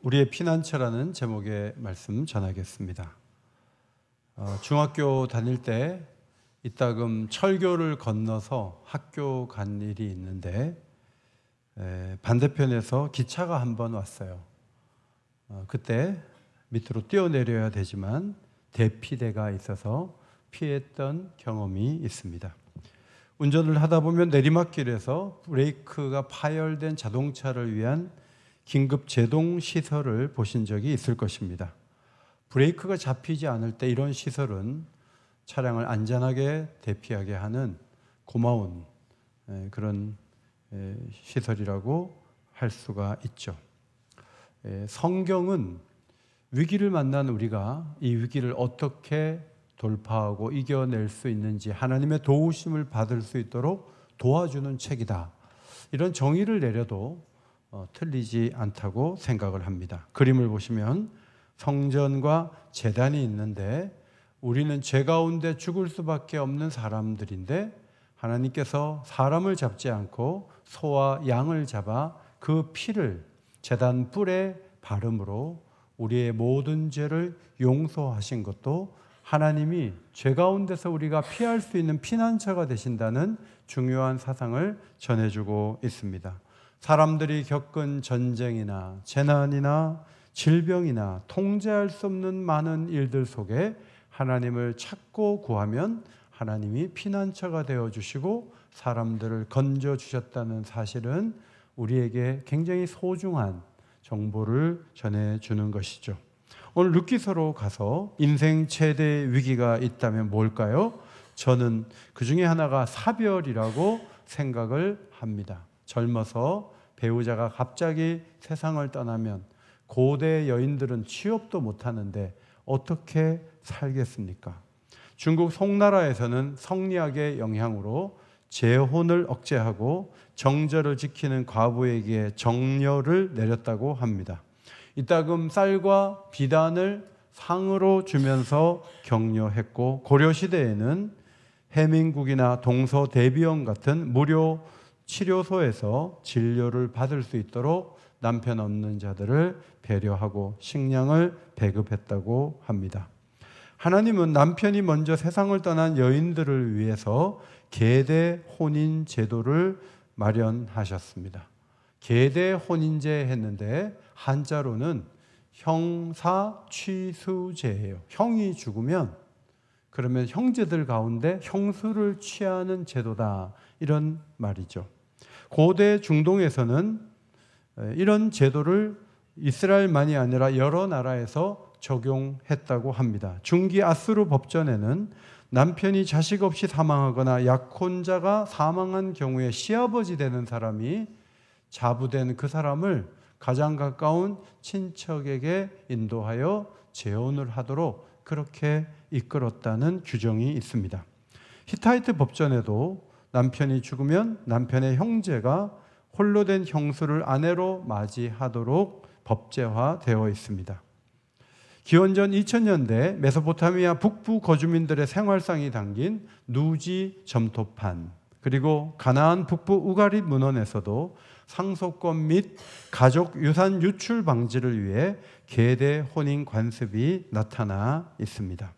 우리의 피난처라는 제목의 말씀 전하겠습니다. 중학교 다닐 때 이따금 철교를 건너서 학교 간 일이 있는데 반대편에서 기차가 한 번 왔어요. 그때 밑으로 뛰어내려야 되지만 대피대가 있어서 피했던 경험이 있습니다. 운전을 하다 보면 내리막길에서 브레이크가 파열된 자동차를 위한 긴급 제동 시설을 보신 적이 있을 것입니다. 브레이크가 잡히지 않을 때 이런 시설은 차량을 안전하게 대피하게 하는 고마운 그런 시설이라고 할 수가 있죠. 성경은 위기를 만난 우리가 이 위기를 어떻게 돌파하고 이겨낼 수 있는지 하나님의 도우심을 받을 수 있도록 도와주는 책이다. 이런 정의를 내려도 틀리지 않다고 생각을 합니다. 그림을 보시면 성전과 제단이 있는데 우리는 죄 가운데 죽을 수밖에 없는 사람들인데 하나님께서 사람을 잡지 않고 소와 양을 잡아 그 피를 제단 뿔에 바름으로 우리의 모든 죄를 용서하신 것도 하나님이 죄 가운데서 우리가 피할 수 있는 피난처가 되신다는 중요한 사상을 전해주고 있습니다. 사람들이 겪은 전쟁이나 재난이나 질병이나 통제할 수 없는 많은 일들 속에 하나님을 찾고 구하면 하나님이 피난처가 되어주시고 사람들을 건져주셨다는 사실은 우리에게 굉장히 소중한 정보를 전해주는 것이죠. 오늘 룻기서로 가서 인생 최대 위기가 있다면 뭘까요? 저는 그 중에 하나가 사별이라고 생각을 합니다. 젊어서 배우자가 갑자기 세상을 떠나면 고대 여인들은 취업도 못하는데 어떻게 살겠습니까? 중국 송나라에서는 성리학의 영향으로 재혼을 억제하고 정절을 지키는 과부에게 정려를 내렸다고 합니다. 이따금 쌀과 비단을 상으로 주면서 격려했고 고려시대에는 해민국이나 동서대비원 같은 무료 치료소에서 진료를 받을 수 있도록 남편 없는 자들을 배려하고 식량을 배급했다고 합니다. 하나님은 남편이 먼저 세상을 떠난 여인들을 위해서 계대 혼인 제도를 마련하셨습니다. 계대 혼인제 했는데 한자로는 형사취수제예요. 형이 죽으면 그러면 형제들 가운데 형수를 취하는 제도다, 이런 말이죠. 고대 중동에서는 이런 제도를 이스라엘만이 아니라 여러 나라에서 적용했다고 합니다. 중기 아수르 법전에는 남편이 자식 없이 사망하거나 약혼자가 사망한 경우에 시아버지 되는 사람이 자부된 그 사람을 가장 가까운 친척에게 인도하여 재혼을 하도록 그렇게 이끌었다는 규정이 있습니다. 히타이트 법전에도 남편이 죽으면 남편의 형제가 홀로 된 형수를 아내로 맞이하도록 법제화되어 있습니다. 기원전 2000년대 메소포타미아 북부 거주민들의 생활상이 담긴 누지 점토판, 그리고 가나안 북부 우가릿 문헌에서도 상속권 및 가족 유산 유출 방지를 위해 계대 혼인 관습이 나타나 있습니다.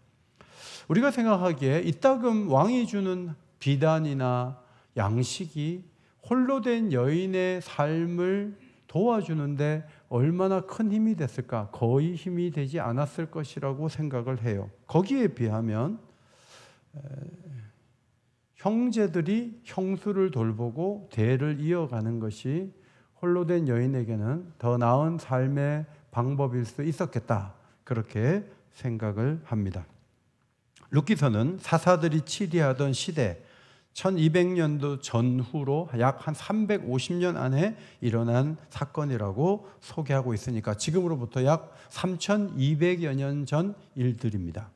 우리가 생각하기에 이따금 왕이 주는 비단이나 양식이 홀로 된 여인의 삶을 도와주는데 얼마나 큰 힘이 됐을까? 거의 힘이 되지 않았을 것이라고 생각을 해요. 거기에 비하면 형제들이 형수를 돌보고 대를 이어가는 것이 홀로 된 여인에게는 더 나은 삶의 방법일 수 있었겠다, 그렇게 생각을 합니다. 룻기서는 사사들이 치리하던 시대 1200년도 전후로 약 한 350년 안에 일어난 사건이라고 소개하고 있으니까 지금으로부터 약 3200여 년 전 일들입니다.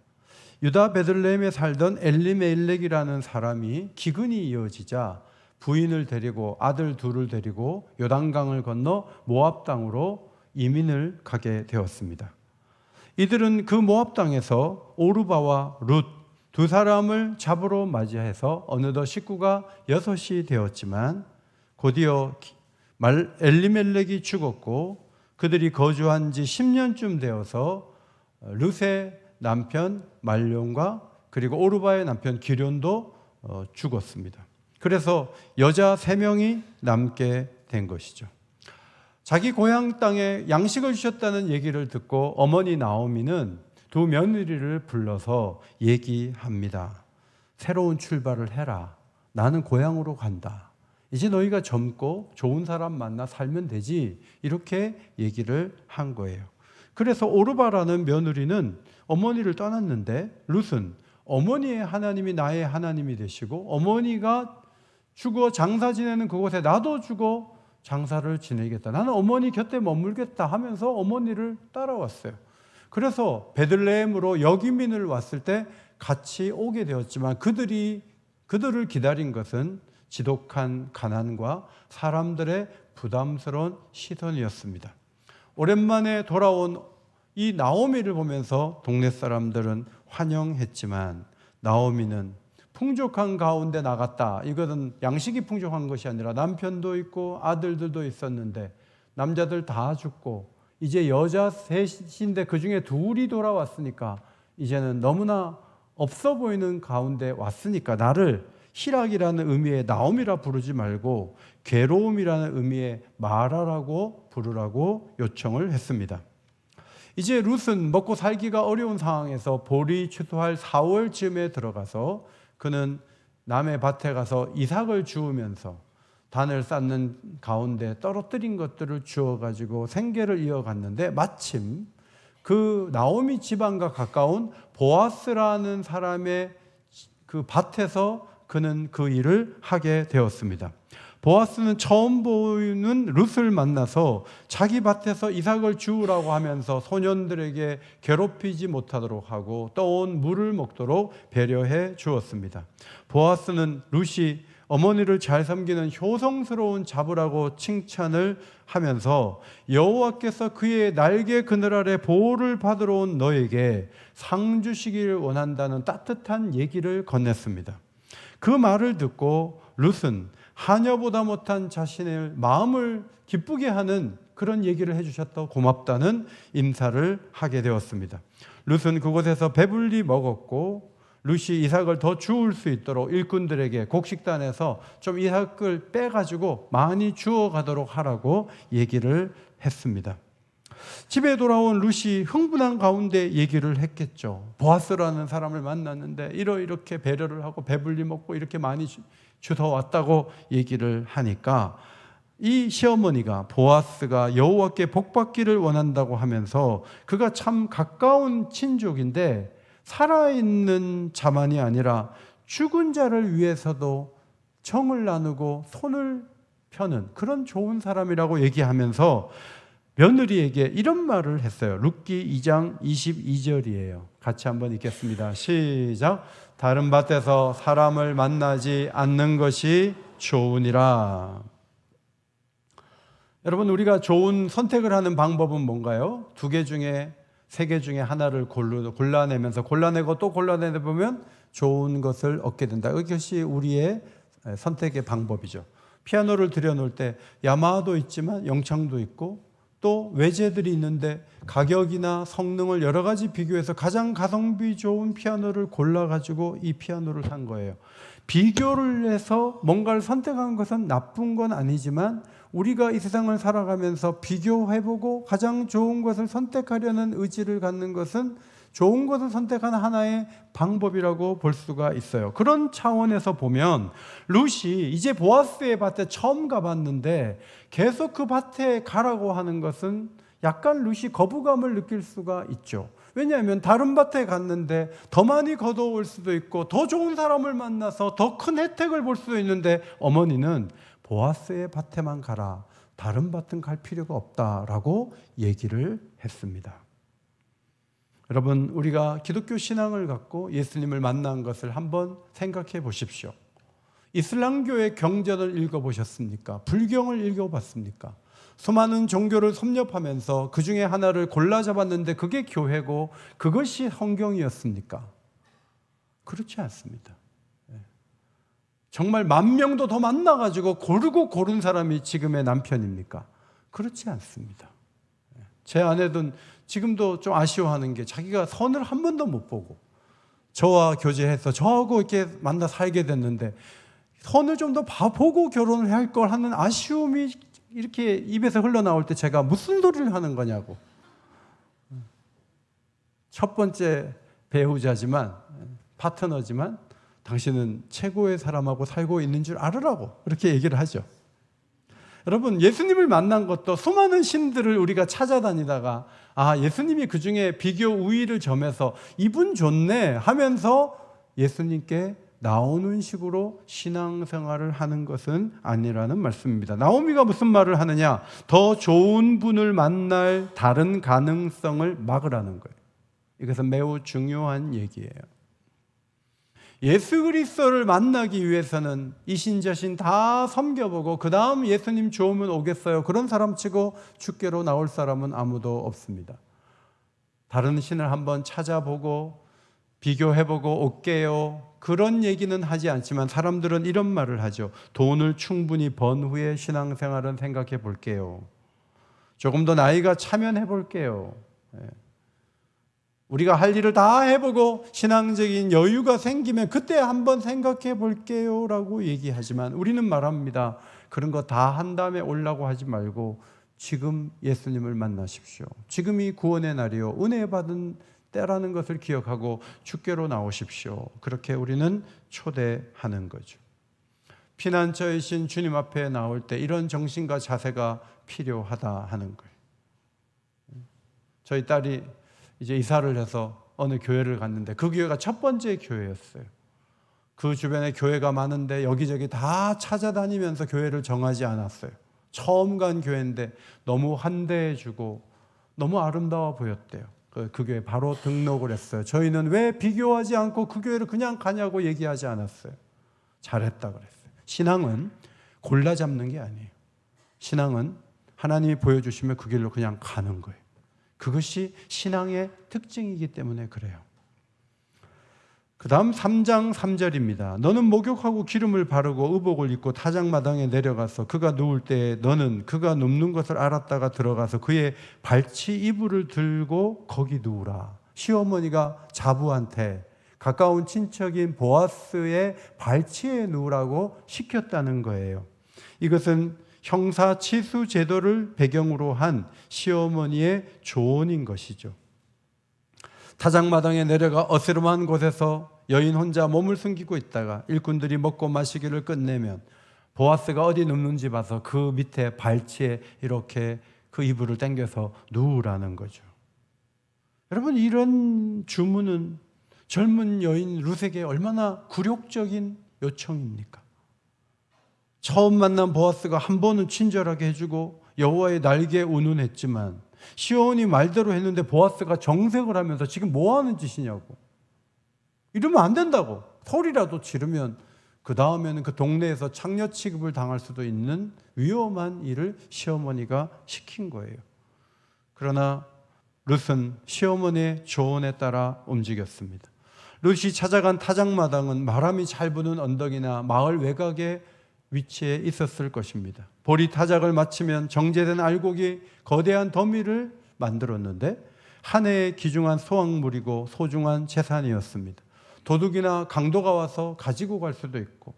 유다 베들레헴에 살던 엘리멜렉이라는 사람이 기근이 이어지자 부인을 데리고 아들 둘을 데리고 요단강을 건너 모압 땅으로 이민을 가게 되었습니다. 이들은 그 모압 땅에서 오르바와 룻 두 사람을 잡으러 맞이해서 어느덧 식구가 6이 되었지만 곧이어 엘리멜렉이 죽었고 그들이 거주한 지 10년쯤 되어서 룻의 남편 말론과 그리고 오르바의 남편 기럧도 죽었습니다. 그래서 여자 3명이 남게 된 것이죠. 자기 고향 땅에 양식을 주셨다는 얘기를 듣고 어머니 나오미는 두 며느리를 불러서 얘기합니다. 새로운 출발을 해라. 나는 고향으로 간다. 이제 너희가 젊고 좋은 사람 만나 살면 되지. 이렇게 얘기를 한 거예요. 그래서 오르바라는 며느리는 어머니를 떠났는데 룻은 어머니의 하나님이 나의 하나님이 되시고 어머니가 죽어 장사 지내는 그곳에 나도 죽어 장사를 지내겠다. 나는 어머니 곁에 머물겠다 하면서 어머니를 따라왔어요. 그래서 베들레헴으로 여기민을 왔을 때 같이 오게 되었지만 그들을 기다린 것은 지독한 가난과 사람들의 부담스러운 시선이었습니다. 오랜만에 돌아온 이 나오미를 보면서 동네 사람들은 환영했지만 나오미는 풍족한 가운데 나갔다. 이것은 양식이 풍족한 것이 아니라 남편도 있고 아들들도 있었는데 남자들 다 죽고 이제 여자 셋인데 그중에 둘이 돌아왔으니까 이제는 너무나 없어 보이는 가운데 왔으니까 나를 희락이라는 의미의 나옴이라 부르지 말고 괴로움이라는 의미의 마라라고 부르라고 요청을 했습니다. 이제 룻은 먹고 살기가 어려운 상황에서 보리 추수할 4월쯤에 들어가서 그는 남의 밭에 가서 이삭을 주우면서 단을 쌓는 가운데 떨어뜨린 것들을 주워가지고 생계를 이어갔는데 마침 그 나오미 집안과 가까운 보아스라는 사람의 그 밭에서 그는 그 일을 하게 되었습니다. 보아스는 처음 보이는 룻을 만나서 자기 밭에서 이삭을 주우라고 하면서 소년들에게 괴롭히지 못하도록 하고 떠온 물을 먹도록 배려해 주었습니다. 보아스는 룻이 어머니를 잘 섬기는 효성스러운 자부라고 칭찬을 하면서 여호와께서 그의 날개 그늘 아래 보호를 받으러 온 너에게 상 주시기를 원한다는 따뜻한 얘기를 건넸습니다. 그 말을 듣고 룻은 하녀보다 못한 자신의 마음을 기쁘게 하는 그런 얘기를 해주셨다고 고맙다는 인사를 하게 되었습니다. 룻은 그곳에서 배불리 먹었고 룻이 이삭을 더 주울 수 있도록 일꾼들에게 곡식단에서 좀 이삭을 빼가지고 많이 주워가도록 하라고 얘기를 했습니다. 집에 돌아온 룻이 흥분한 가운데 얘기를 했겠죠. 보아스라는 사람을 만났는데 이렇게 배려를 하고 배불리 먹고 이렇게 많이 주워왔다고 얘기를 하니까 이 시어머니가 보아스가 여호와께 복받기를 원한다고 하면서 그가 참 가까운 친족인데 살아있는 자만이 아니라 죽은 자를 위해서도 정을 나누고 손을 펴는 그런 좋은 사람이라고 얘기하면서 며느리에게 이런 말을 했어요. 룻기 2장 22절이에요. 같이 한번 읽겠습니다. 시작. 다른 밭에서 사람을 만나지 않는 것이 좋으니라. 여러분, 우리가 좋은 선택을 하는 방법은 뭔가요? 2개 중에 3개 중에 하나를 골라내면서 골라내고 또 골라내다 보면 좋은 것을 얻게 된다. 이것이 우리의 선택의 방법이죠. 피아노를 들여놓을 때 야마하도 있지만 영창도 있고 또 외제들이 있는데 가격이나 성능을 여러 가지 비교해서 가장 가성비 좋은 피아노를 골라가지고 이 피아노를 산 거예요. 비교를 해서 뭔가를 선택한 것은 나쁜 건 아니지만 우리가 이 세상을 살아가면서 비교해보고 가장 좋은 것을 선택하려는 의지를 갖는 것은 좋은 것을 선택하는 하나의 방법이라고 볼 수가 있어요. 그런 차원에서 보면 룻이 이제 보아스의 밭에 처음 가봤는데 계속 그 밭에 가라고 하는 것은 약간 룻이 거부감을 느낄 수가 있죠. 왜냐하면 다른 밭에 갔는데 더 많이 거둬올 수도 있고 더 좋은 사람을 만나서 더 큰 혜택을 볼 수도 있는데 어머니는 보아스의 밭에만 가라. 다른 밭은 갈 필요가 없다라고 얘기를 했습니다. 여러분, 우리가 기독교 신앙을 갖고 예수님을 만난 것을 한번 생각해 보십시오. 이슬람교의 경전을 읽어보셨습니까? 불경을 읽어봤습니까? 수많은 종교를 섭렵하면서 그 중에 하나를 골라 잡았는데 그게 교회고 그것이 성경이었습니까? 그렇지 않습니다. 정말 10,000명도 더 만나가지고 고르고 고른 사람이 지금의 남편입니까? 그렇지 않습니다. 제 아내는 지금도 좀 아쉬워하는 게 자기가 선을 한 번도 못 보고 저와 교제해서 저하고 이렇게 만나 살게 됐는데 선을 좀 더 보고 결혼을 할 걸 하는 아쉬움이 이렇게 입에서 흘러나올 때 제가 무슨 소리를 하는 거냐고. 첫 번째 배우자지만 파트너지만 당신은 최고의 사람하고 살고 있는 줄 알으라고 그렇게 얘기를 하죠. 여러분, 예수님을 만난 것도 수많은 신들을 우리가 찾아다니다가 예수님이 그중에 비교 우위를 점해서 이분 좋네 하면서 예수님께 나오는 식으로 신앙생활을 하는 것은 아니라는 말씀입니다. 나오미가 무슨 말을 하느냐? 더 좋은 분을 만날 다른 가능성을 막으라는 거예요. 이것은 매우 중요한 얘기예요. 예수 그리스도를 만나기 위해서는 이신저신 다 섬겨보고 그 다음 예수님 좋으면 오겠어요. 그런 사람 치고 주께로 나올 사람은 아무도 없습니다. 다른 신을 한번 찾아보고 비교해보고 올게요. 그런 얘기는 하지 않지만 사람들은 이런 말을 하죠. 돈을 충분히 번 후에 신앙생활은 생각해 볼게요. 조금 더 나이가 차면 해볼게요. 우리가 할 일을 다 해보고 신앙적인 여유가 생기면 그때 한번 생각해 볼게요 라고 얘기하지만 우리는 말합니다. 그런 거 다 한 다음에 오려고 하지 말고 지금 예수님을 만나십시오. 지금이 구원의 날이요 은혜 받은 때라는 것을 기억하고 주께로 나오십시오. 그렇게 우리는 초대하는 거죠. 피난처이신 주님 앞에 나올 때 이런 정신과 자세가 필요하다 하는 거예요. 저희 딸이 이제 이사를 해서 어느 교회를 갔는데 그 교회가 첫 번째 교회였어요. 그 주변에 교회가 많은데 여기저기 다 찾아다니면서 교회를 정하지 않았어요. 처음 간 교회인데 너무 환대해주고 너무 아름다워 보였대요. 그 교회 바로 등록을 했어요. 저희는 왜 비교하지 않고 그 교회를 그냥 가냐고 얘기하지 않았어요. 잘했다 그랬어요. 신앙은 골라 잡는 게 아니에요. 신앙은 하나님이 보여주시면 그 길로 그냥 가는 거예요. 그것이 신앙의 특징이기 때문에 그래요. 그 다음 3장 3절입니다. 너는 목욕하고 기름을 바르고 의복을 입고 타작마당에 내려가서 그가 누울 때 너는 그가 눕는 것을 알았다가 들어가서 그의 발치 이불을 들고 거기 누우라. 시어머니가 자부한테 가까운 친척인 보아스의 발치에 누우라고 시켰다는 거예요. 이것은 형사치수 제도를 배경으로 한 시어머니의 조언인 것이죠. 타작마당에 내려가 어스름한 곳에서 여인 혼자 몸을 숨기고 있다가 일꾼들이 먹고 마시기를 끝내면 보아스가 어디 눕는지 봐서 그 밑에 발치에 이렇게 그 이불을 당겨서 누우라는 거죠. 여러분, 이런 주문은 젊은 여인 룻에게 얼마나 굴욕적인 요청입니까? 처음 만난 보아스가 한 번은 친절하게 해주고 여호와의 날개에 운운했지만 시온이 말대로 했는데 보아스가 정색을 하면서 지금 뭐 하는 짓이냐고. 이러면 안 된다고. 소리라도 지르면 그 다음에는 그 동네에서 창녀 취급을 당할 수도 있는 위험한 일을 시어머니가 시킨 거예요. 그러나 룻은 시어머니의 조언에 따라 움직였습니다. 룻이 찾아간 타작마당은 바람이 잘 부는 언덕이나 마을 외곽에 위치해 있었을 것입니다. 보리 타작을 마치면 정제된 알곡이 거대한 더미를 만들었는데 한 해의 귀중한 소확물이고 소중한 재산이었습니다. 도둑이나 강도가 와서 가지고 갈 수도 있고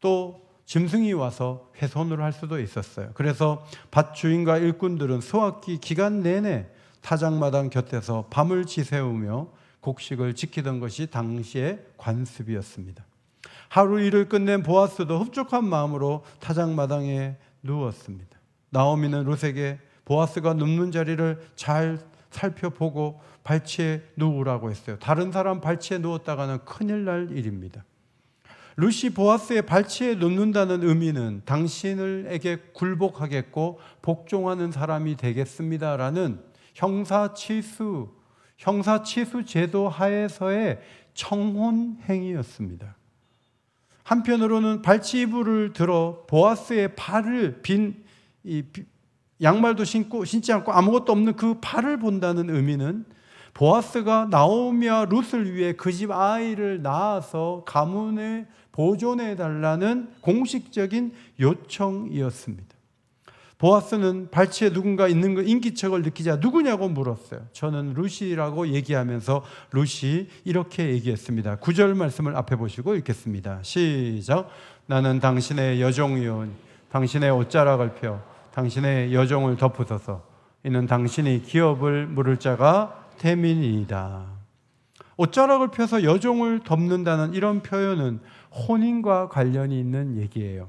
또 짐승이 와서 훼손을 할 수도 있었어요. 그래서 밭주인과 일꾼들은 수확기 기간 내내 타작마당 곁에서 밤을 지새우며 곡식을 지키던 것이 당시의 관습이었습니다. 하루 일을 끝낸 보아스도 흡족한 마음으로 타작마당에 누웠습니다. 나오미는 룻에게 보아스가 눕는 자리를 잘 살펴보고 발치에 누우라고 했어요. 다른 사람 발치에 누웠다가는 큰일 날 일입니다. 룻이 보아스의 발치에 눕는다는 의미는 당신에게 굴복하겠고 복종하는 사람이 되겠습니다라는 형사치수 제도 하에서의 청혼 행위였습니다. 한편으로는 발치 이불을 들어 보아스의 발을 양말도 신지 않고 아무것도 없는 그 발을 본다는 의미는 보아스가 나오미와 룻을 위해 그 집 아이를 낳아서 가문에 보존해 달라는 공식적인 요청이었습니다. 보아스는 발치에 누군가 있는 거 인기척을 느끼자 누구냐고 물었어요. 저는 루시라고 얘기하면서 루시 이렇게 얘기했습니다. 9절 말씀을 앞에 보시고 읽겠습니다. 시작. 나는 당신의 여종이오니 당신의 옷자락을 펴 당신의 여종을 덮으소서. 이는 당신이 기업을 물을 자가 됨이니이다. 옷자락을 펴서 여종을 덮는다는 이런 표현은 혼인과 관련이 있는 얘기예요.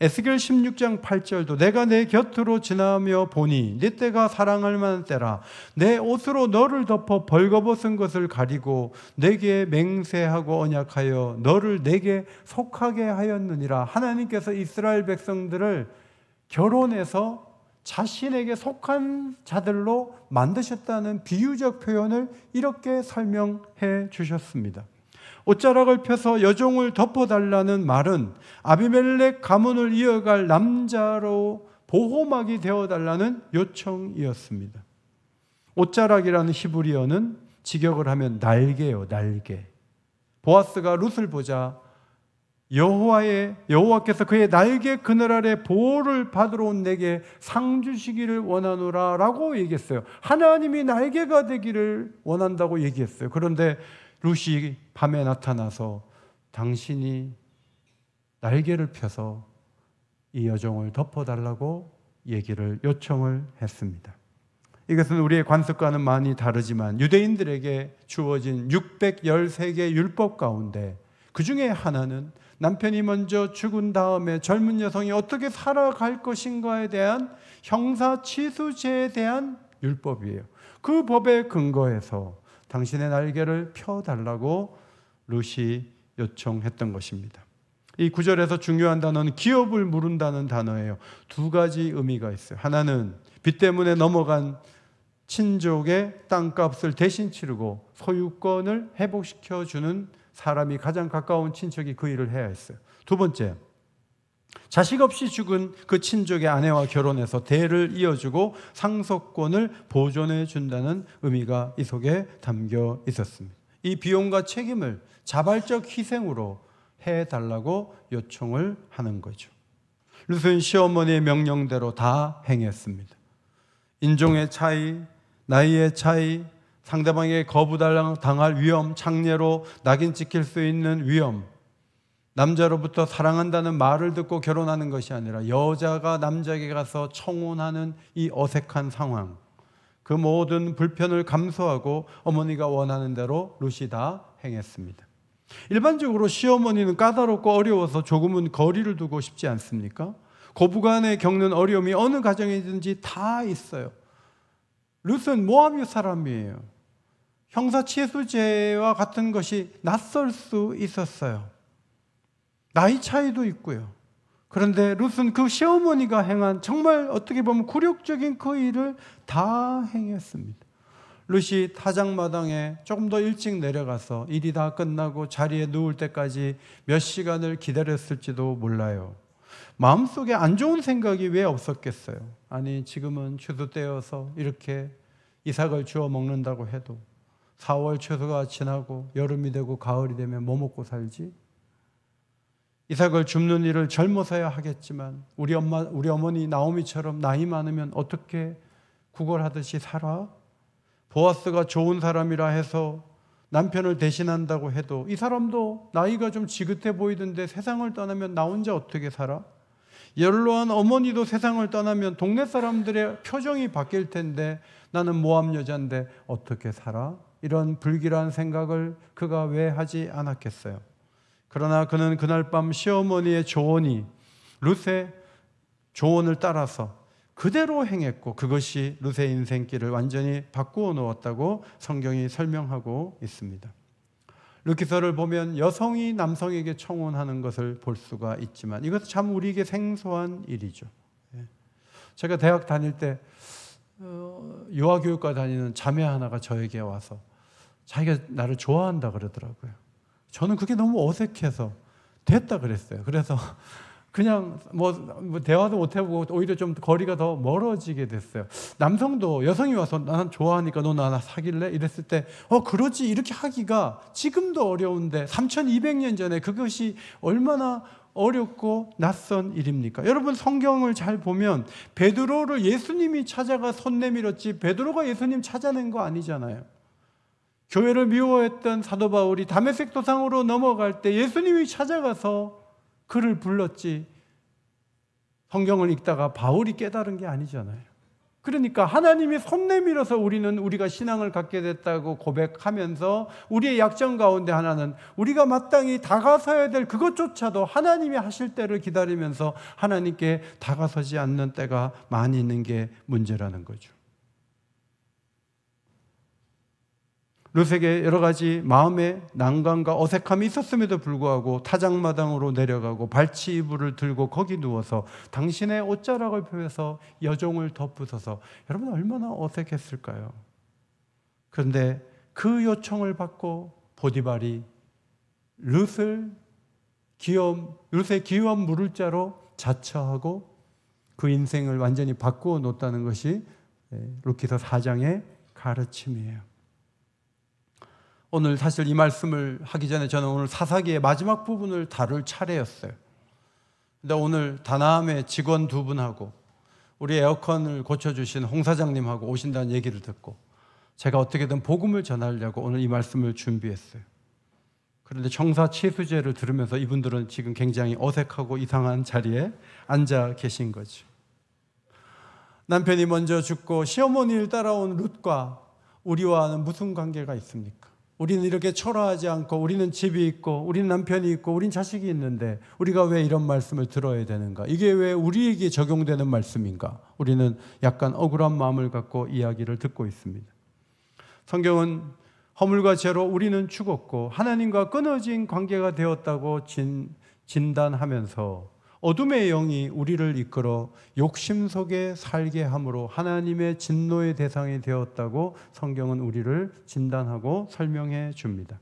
에스겔 16장 8절도 내가 내 곁으로 지나며 보니 네 때가 사랑할 만한 때라. 내 옷으로 너를 덮어 벌거벗은 것을 가리고 내게 맹세하고 언약하여 너를 내게 속하게 하였느니라. 하나님께서 이스라엘 백성들을 결혼해서 자신에게 속한 자들로 만드셨다는 비유적 표현을 이렇게 설명해 주셨습니다. 옷자락을 펴서 여종을 덮어달라는 말은 아비멜렉 가문을 이어갈 남자로 보호막이 되어달라는 요청이었습니다. 옷자락이라는 히브리어는 직역을 하면 날개요, 날개. 보아스가 룻을 보자 여호와께서 그의 날개 그늘 아래 보호를 받으러 온 내게 상 주시기를 원하노라 라고 얘기했어요. 하나님이 날개가 되기를 원한다고 얘기했어요. 그런데 룻이 밤에 나타나서 당신이 날개를 펴서 이 여종을 덮어달라고 얘기를 요청을 했습니다. 이것은 우리의 관습과는 많이 다르지만 유대인들에게 주어진 613개 율법 가운데 그 중에 하나는 남편이 먼저 죽은 다음에 젊은 여성이 어떻게 살아갈 것인가에 대한 형사치수제에 대한 율법이에요. 그 법에 근거해서 당신의 날개를 펴달라고 룻이 요청했던 것입니다. 이 구절에서 중요한 단어는 기업을 물은다는 단어예요. 두 가지 의미가 있어요. 하나는 빚 때문에 넘어간 친족의 땅값을 대신 치르고 소유권을 회복시켜주는 사람이 가장 가까운 친척이 그 일을 해야 했어요. 두 번째, 자식 없이 죽은 그 친족의 아내와 결혼해서 대를 이어주고 상속권을 보존해 준다는 의미가 이 속에 담겨 있었습니다. 이 비용과 책임을 자발적 희생으로 해달라고 요청을 하는 거죠. 룻은 시어머니의 명령대로 다 행했습니다. 인종의 차이, 나이의 차이, 상대방에게 거부당할 위험, 창례로 낙인 찍힐 수 있는 위험, 남자로부터 사랑한다는 말을 듣고 결혼하는 것이 아니라 여자가 남자에게 가서 청혼하는 이 어색한 상황, 그 모든 불편을 감수하고 어머니가 원하는 대로 룻이 다 행했습니다. 일반적으로 시어머니는 까다롭고 어려워서 조금은 거리를 두고 싶지 않습니까? 고부간에 겪는 어려움이 어느 가정이든지 다 있어요. 룻은 모압 사람이에요. 형사치수제와 같은 것이 낯설 수 있었어요. 나이 차이도 있고요. 그런데 룻은 그 시어머니가 행한 정말 어떻게 보면 굴욕적인 그 일을 다 행했습니다. 룻이 타작마당에 조금 더 일찍 내려가서 일이 다 끝나고 자리에 누울 때까지 몇 시간을 기다렸을지도 몰라요. 마음속에 안 좋은 생각이 왜 없었겠어요? 아니, 지금은 추수 때여서 이렇게 이삭을 주워 먹는다고 해도 4월 추수가 지나고 여름이 되고 가을이 되면 뭐 먹고 살지? 이삭을 줍는 일을 젊어서야 하겠지만 우리 어머니 나오미처럼 나이 많으면 어떻게 구걸하듯이 살아? 보아스가 좋은 사람이라 해서 남편을 대신한다고 해도 이 사람도 나이가 좀 지긋해 보이던데 세상을 떠나면 나 혼자 어떻게 살아? 연로한 어머니도 세상을 떠나면 동네 사람들의 표정이 바뀔 텐데 나는 모압 여자인데 어떻게 살아? 이런 불길한 생각을 그가 왜 하지 않았겠어요? 그러나 그는 그날 밤 시어머니의 조언이 룻의 조언을 따라서 그대로 행했고 그것이 룻의 인생길을 완전히 바꾸어 놓았다고 성경이 설명하고 있습니다. 룻기서를 보면 여성이 남성에게 청혼하는 것을 볼 수가 있지만 이것은 참 우리에게 생소한 일이죠. 제가 대학 다닐 때 유아교육과 다니는 자매 하나가 저에게 와서 자기가 나를 좋아한다 그러더라고요. 저는 그게 너무 어색해서 됐다 그랬어요. 그래서 그냥 뭐 대화도 못 해보고 오히려 좀 거리가 더 멀어지게 됐어요. 남성도 여성이 와서 나는 좋아하니까 너 나 사귈래? 이랬을 때 그러지 이렇게 하기가 지금도 어려운데 3200년 전에 그것이 얼마나 어렵고 낯선 일입니까? 여러분 성경을 잘 보면 베드로를 예수님이 찾아가 손 내밀었지 베드로가 예수님 찾아낸 거 아니잖아요. 교회를 미워했던 사도 바울이 다메섹 도상으로 넘어갈 때 예수님이 찾아가서 그를 불렀지 성경을 읽다가 바울이 깨달은 게 아니잖아요. 그러니까 하나님이 손 내밀어서 우리가 신앙을 갖게 됐다고 고백하면서 우리의 약점 가운데 하나는 우리가 마땅히 다가서야 될 그것조차도 하나님이 하실 때를 기다리면서 하나님께 다가서지 않는 때가 많이 있는 게 문제라는 거죠. 룻에게 여러 가지 마음의 난관과 어색함이 있었음에도 불구하고 타작마당으로 내려가고 발치 이불을 들고 거기 누워서 당신의 옷자락을 펴서 여종을 덧부숴서 여러분 얼마나 어색했을까요? 그런데 그 요청을 받고 보디발이 룻의 귀여운 물을자로 자처하고 그 인생을 완전히 바꾸어 놓았다는 것이 룻기서 4장의 가르침이에요. 오늘 사실 이 말씀을 하기 전에 저는 오늘 사사기의 마지막 부분을 다룰 차례였어요. 근데 오늘 다나함의 직원 2분하고 우리 에어컨을 고쳐주신 홍 사장님하고 오신다는 얘기를 듣고 제가 어떻게든 복음을 전하려고 오늘 이 말씀을 준비했어요. 그런데 청사치수제를 들으면서 이분들은 지금 굉장히 어색하고 이상한 자리에 앉아 계신 거죠. 남편이 먼저 죽고 시어머니를 따라온 룻과 우리와는 무슨 관계가 있습니까? 우리는 이렇게 초라하지 않고 우리는 집이 있고 우리는 남편이 있고 우리는 자식이 있는데 우리가 왜 이런 말씀을 들어야 되는가? 이게 왜 우리에게 적용되는 말씀인가? 우리는 약간 억울한 마음을 갖고 이야기를 듣고 있습니다. 성경은 허물과 죄로 우리는 죽었고 하나님과 끊어진 관계가 되었다고 진단하면서 어둠의 영이 우리를 이끌어 욕심 속에 살게 함으로 하나님의 진노의 대상이 되었다고 성경은 우리를 진단하고 설명해 줍니다.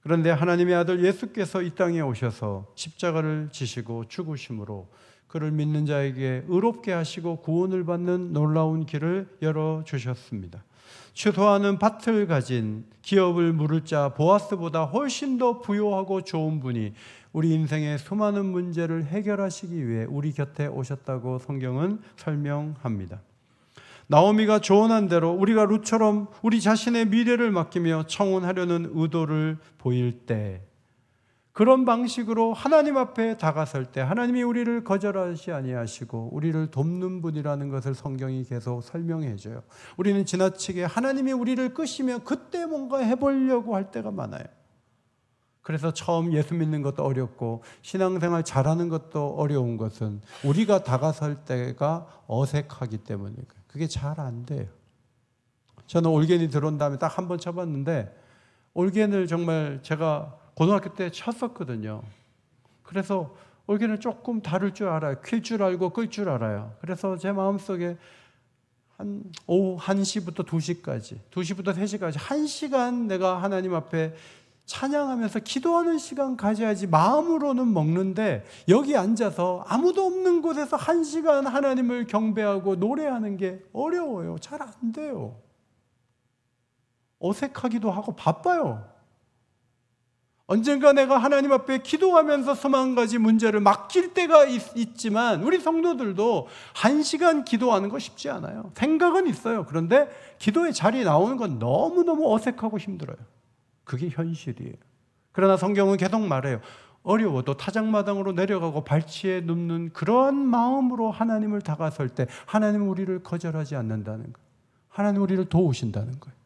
그런데 하나님의 아들 예수께서 이 땅에 오셔서 십자가를 지시고 죽으심으로 그를 믿는 자에게 의롭게 하시고 구원을 받는 놀라운 길을 열어주셨습니다. 추수하는 밭을 가진 기업을 물을 자 보아스보다 훨씬 더 부유하고 좋은 분이 우리 인생의 수많은 문제를 해결하시기 위해 우리 곁에 오셨다고 성경은 설명합니다. 나오미가 조언한 대로 우리가 룻처럼 우리 자신의 미래를 맡기며 청혼하려는 의도를 보일 때 그런 방식으로 하나님 앞에 다가설 때 하나님이 우리를 거절하지 아니하시고 우리를 돕는 분이라는 것을 성경이 계속 설명해 줘요. 우리는 지나치게 하나님이 우리를 끄시면 그때 뭔가 해보려고 할 때가 많아요. 그래서 처음 예수 믿는 것도 어렵고 신앙생활 잘하는 것도 어려운 것은 우리가 다가설 때가 어색하기 때문이에요. 그게 잘 안 돼요. 저는 올겐이 들어온 다음에 딱 한 번 쳐봤는데 올겐을 정말 제가 고등학교 때 쳤었거든요. 그래서 올겐을 조금 다룰 줄 알아요. 킬 줄 알고 끌 줄 알아요. 그래서 제 마음속에 오후 1시부터 2시까지 2시부터 3시까지 1시간 내가 하나님 앞에 찬양하면서 기도하는 시간 가져야지 마음으로는 먹는데 여기 앉아서 아무도 없는 곳에서 1시간 하나님을 경배하고 노래하는 게 어려워요. 잘 안 돼요. 어색하기도 하고 바빠요. 언젠가 내가 하나님 앞에 기도하면서 수만 가지 문제를 맡길 때가 있지만 우리 성도들도 1시간 기도하는 거 쉽지 않아요. 생각은 있어요. 그런데 기도의 자리에 나오는 건 너무너무 어색하고 힘들어요. 그게 현실이에요. 그러나 성경은 계속 말해요. 어려워도 타작마당으로 내려가고 발치에 눕는 그런 마음으로 하나님을 다가설 때 하나님은 우리를 거절하지 않는다는 거예요. 하나님은 우리를 도우신다는 거예요.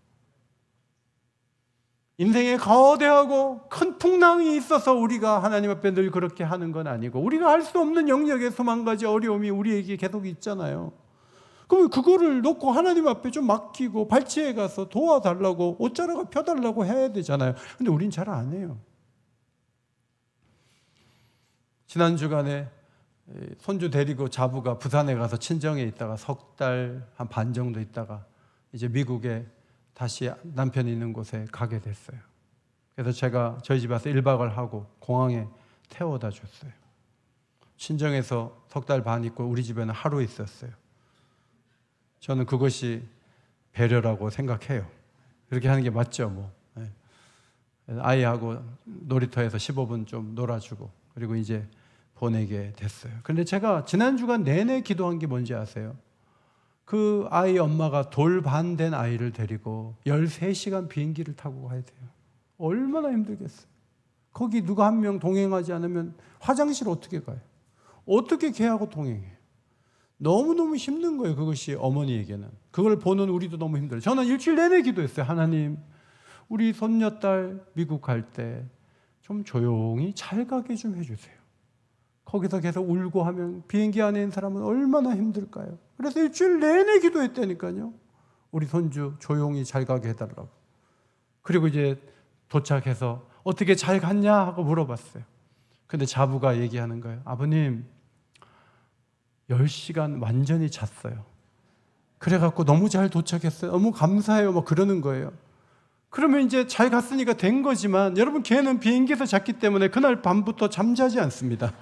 인생에 거대하고 큰 풍랑이 있어서 우리가 하나님 앞에 늘 그렇게 하는 건 아니고 우리가 할 수 없는 영역에 수만 가지 어려움이 우리에게 계속 있잖아요. 그럼 그거를 놓고 하나님 앞에 좀 맡기고 발치에 가서 도와달라고 옷자락을 펴달라고 해야 되잖아요. 근데 우린 잘 안 해요. 지난 주간에 손주 데리고 자부가 부산에 가서 친정에 있다가 석 달 한 반 정도 있다가 이제 미국에 다시 남편이 있는 곳에 가게 됐어요. 그래서 제가 저희 집에 와서 1박을 하고 공항에 태워다 줬어요. 친정에서 석 달 반 있고 우리 집에는 하루 있었어요. 저는 그것이 배려라고 생각해요. 그렇게 하는 게 맞죠, 뭐. 아이하고 놀이터에서 15분 좀 놀아주고, 그리고 이제 보내게 됐어요. 그런데 제가 지난 주간 내내 기도한 게 뭔지 아세요? 그 아이 엄마가 돌 반 된 아이를 데리고 13시간 비행기를 타고 가야 돼요. 얼마나 힘들겠어요. 거기 누가 한 명 동행하지 않으면 화장실 어떻게 가요? 어떻게 걔하고 동행해요? 너무너무 힘든 거예요. 그것이 어머니에게는. 그걸 보는 우리도 너무 힘들어요. 저는 일주일 내내 기도했어요. 하나님, 우리 손녀딸 미국 갈 때 좀 조용히 잘 가게 좀 해주세요. 거기서 계속 울고 하면 비행기 안에 있는 사람은 얼마나 힘들까요? 그래서 일주일 내내 기도했다니까요. 우리 손주 조용히 잘 가게 해달라고. 그리고 이제 도착해서 어떻게 잘 갔냐 하고 물어봤어요. 근데 자부가 얘기하는 거예요. 아버님, 10시간 완전히 잤어요. 그래갖고 너무 잘 도착했어요. 너무 감사해요. 뭐 그러는 거예요. 그러면 이제 잘 갔으니까 된 거지만 여러분, 걔는 비행기에서 잤기 때문에 그날 밤부터 잠자지 않습니다.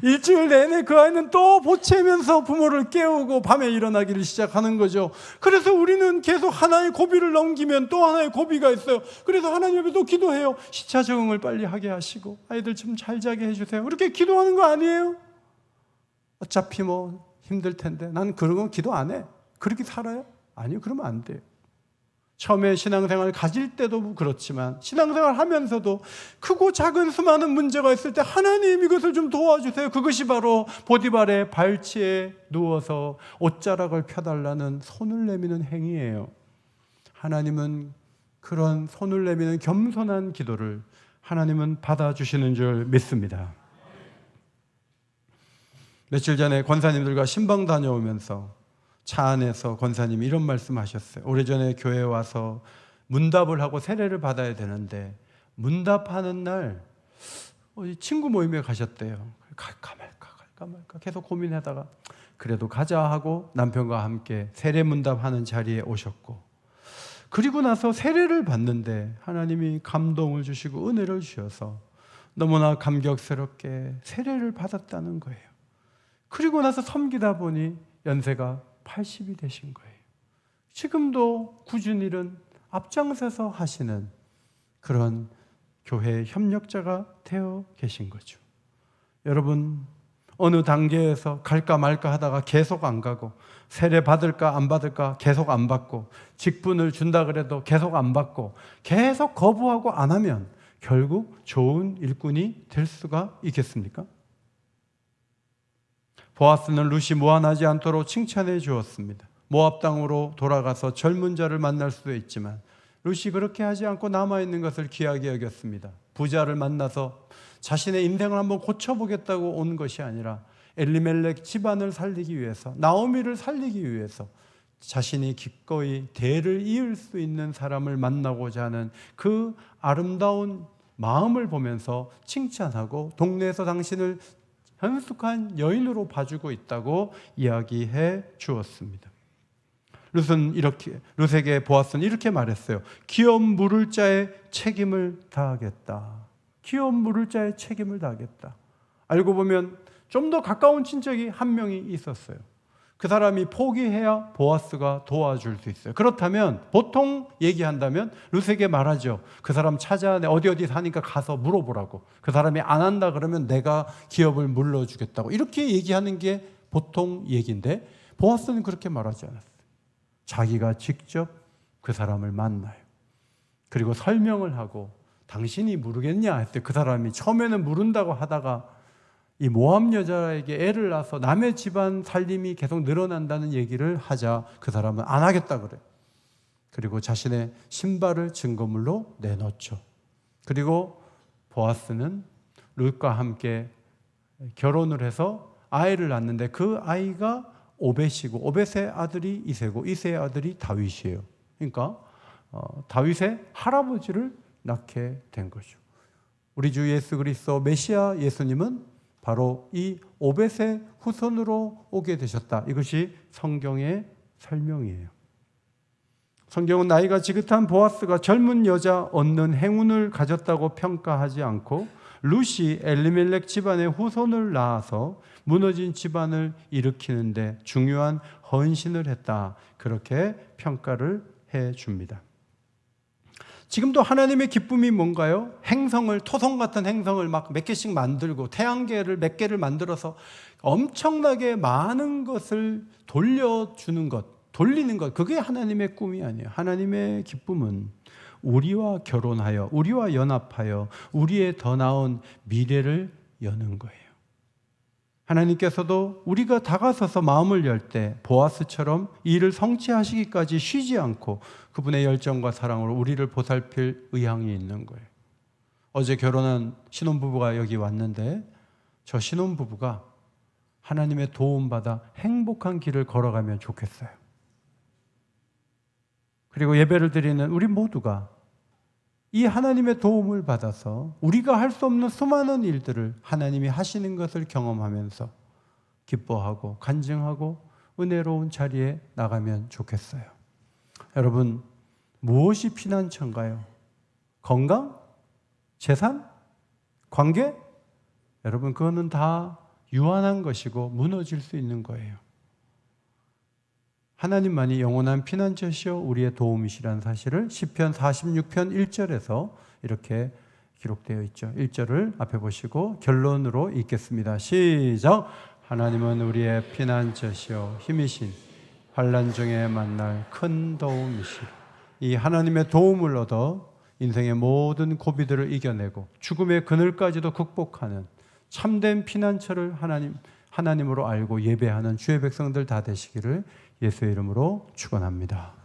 일주일 내내 그 아이는 또 보채면서 부모를 깨우고 밤에 일어나기를 시작하는 거죠. 그래서 우리는 계속 하나의 고비를 넘기면 또 하나의 고비가 있어요. 그래서 하나님 앞에 또 기도해요. 시차 적응을 빨리 하게 하시고 아이들 좀 잘 자게 해주세요. 그렇게 기도하는 거 아니에요? 어차피 뭐 힘들 텐데 난 그런 건 기도 안 해. 그렇게 살아요? 아니요, 그러면 안 돼요. 처음에 신앙생활 가질 때도 그렇지만 신앙생활 하면서도 크고 작은 수많은 문제가 있을 때 하나님 이것을 좀 도와주세요. 그것이 바로 보디발의 발치에 누워서 옷자락을 펴달라는 손을 내미는 행위예요. 하나님은 그런 손을 내미는 겸손한 기도를 하나님은 받아주시는 줄 믿습니다. 며칠 전에 권사님들과 신방 다녀오면서 차 안에서 권사님이 이런 말씀하셨어요. 오래전에 교회에 와서 문답을 하고 세례를 받아야 되는데 문답하는 날 친구 모임에 가셨대요. 갈까 말까 계속 고민하다가 그래도 가자 하고 남편과 함께 세례 문답하는 자리에 오셨고, 그리고 나서 세례를 받는데 하나님이 감동을 주시고 은혜를 주셔서 너무나 감격스럽게 세례를 받았다는 거예요. 그리고 나서 섬기다 보니 연세가 80이 되신 거예요. 지금도 굳은 일은 앞장서서 하시는 그런 교회의 협력자가 되어 계신 거죠. 여러분, 어느 단계에서 갈까 말까 하다가 계속 안 가고, 세례 받을까 안 받을까 계속 안 받고, 직분을 준다 그래도 계속 안 받고, 계속 거부하고 안 하면 결국 좋은 일꾼이 될 수가 있겠습니까? 보아스는 룻이 무안하지 않도록 칭찬해 주었습니다. 모압 땅으로 돌아가서 젊은 자를 만날 수도 있지만 룻이 그렇게 하지 않고 남아있는 것을 귀하게 여겼습니다. 부자를 만나서 자신의 인생을 한번 고쳐보겠다고 온 것이 아니라 엘리멜렉 집안을 살리기 위해서, 나오미를 살리기 위해서 자신이 기꺼이 대를 이을 수 있는 사람을 만나고자 하는 그 아름다운 마음을 보면서 칭찬하고 동네에서 당신을 현숙한 여인으로 봐주고 있다고 이야기해 주었습니다. 룻에게 보아스는 이렇게 말했어요. 기업 물을 자의 책임을 다하겠다. 기업 물을 자의 책임을 다하겠다. 알고 보면 좀 더 가까운 친척이 한 명이 있었어요. 그 사람이 포기해야 보아스가 도와줄 수 있어요. 그렇다면 보통 얘기한다면 룻에게 말하죠. 그 사람 찾아내, 어디 사니까 가서 물어보라고. 그 사람이 안 한다 그러면 내가 기업을 물러주겠다고. 이렇게 얘기하는 게 보통 얘기인데 보아스는 그렇게 말하지 않았어요. 자기가 직접 그 사람을 만나요. 그리고 설명을 하고 당신이 모르겠냐 했더니 그 사람이 처음에는 모른다고 하다가 이 모압 여자에게 애를 낳아서 남의 집안 살림이 계속 늘어난다는 얘기를 하자 그 사람은 안 하겠다 그래요. 그리고 자신의 신발을 증거물로 내놓죠. 그리고 보아스는 룻과 함께 결혼을 해서 아이를 낳는데 그 아이가 오벳이고 오벳의 아들이 이새고 이새의 아들이 다윗이에요. 그러니까 다윗의 할아버지를 낳게 된 거죠. 우리 주 예수 그리스도 메시아 예수님은 바로 이 오벳의 후손으로 오게 되셨다. 이것이 성경의 설명이에요. 성경은 나이가 지긋한 보아스가 젊은 여자 얻는 행운을 가졌다고 평가하지 않고 룻이 엘리멜렉 집안의 후손을 낳아서 무너진 집안을 일으키는데 중요한 헌신을 했다. 그렇게 평가를 해줍니다. 지금도 하나님의 기쁨이 뭔가요? 행성을, 토성 같은 행성을 막 몇 개씩 만들고 태양계를 몇 개를 만들어서 엄청나게 많은 것을 돌려주는 것, 돌리는 것, 그게 하나님의 꿈이 아니에요. 하나님의 기쁨은 우리와 결혼하여, 우리와 연합하여 우리의 더 나은 미래를 여는 거예요. 하나님께서도 우리가 다가서서 마음을 열 때 보아스처럼 이 일을 성취하시기까지 쉬지 않고 그분의 열정과 사랑으로 우리를 보살필 의향이 있는 거예요. 어제 결혼한 신혼부부가 여기 왔는데 저 신혼부부가 하나님의 도움받아 행복한 길을 걸어가면 좋겠어요. 그리고 예배를 드리는 우리 모두가 이 하나님의 도움을 받아서 우리가 할 수 없는 수많은 일들을 하나님이 하시는 것을 경험하면서 기뻐하고 간증하고 은혜로운 자리에 나가면 좋겠어요. 여러분, 무엇이 피난처인가요? 건강? 재산? 관계? 여러분, 그거는 다 유한한 것이고 무너질 수 있는 거예요. 하나님만이 영원한 피난처시요 우리의 도움이시라는 사실을 시편 46편 1절에서 이렇게 기록되어 있죠. 1절을 앞에 보시고 결론으로 읽겠습니다. 시작! 하나님은 우리의 피난처시요 힘이신 환난 중에 만날 큰 도움이시라. 이 하나님의 도움을 얻어 인생의 모든 고비들을 이겨내고 죽음의 그늘까지도 극복하는 참된 피난처를 하나님으로 알고 예배하는 주의 백성들 다 되시기를 예수의 이름으로 축원합니다.